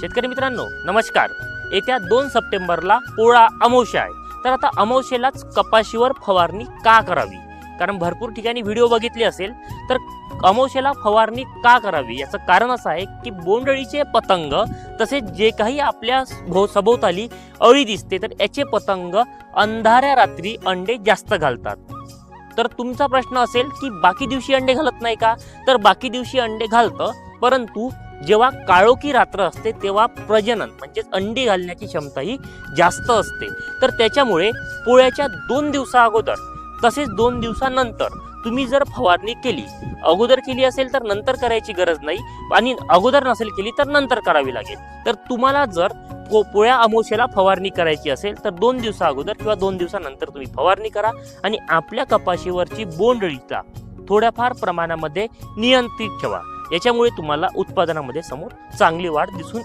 शेतकरी मित्रांनो नमस्कार। येत्या 2 सप्टेंबरला पोळा अमावस्या आहे। तर आता अमावस्येलाच कपाशीवर फवारणी का करावी? कारण भरपूर ठिकाणी व्हिडिओ बघितले असेल तर अमावस्येला फवारणी का करावी याचं कारण असं आहे की बोंडअळीचे पतंग तसेच जे काही आपल्या सभोवताली अळी दिसते तर याचे पतंग अंधाऱ्या रात्री अंडे जास्त घालतात। तर तुमचा प्रश्न असेल की बाकी दिवशी अंडे घालत नाही का? तर बाकी दिवशी अंडे घालतं, परंतु जेव्हा काळोखी रात्र असते तेव्हा प्रजनन म्हणजेच अंडी घालण्याची क्षमता ही जास्त असते। तर त्याच्यामुळे पोळ्याच्या 2 दिवसा अगोदर तसेच 2 दिवसानंतर तुम्ही जर फवारणी केली, अगोदर केली असेल तर नंतर करायची गरज नाही आणि अगोदर नसेल केली तर नंतर करावी लागेल। तर तुम्हाला जर पोळ्या अमावस्येला फवारणी करायची असेल तर 2 दिवसा अगोदर किंवा 2 दिवसानंतर तुम्ही फवारणी करा आणि आपल्या कपाशीवरची बोंडअळीचा थोड्याफार प्रमाणामध्ये नियंत्रित ठेवा। याच्यामुळे तुम्हाला उत्पादनामध्ये समोर चांगली वाढ दिसून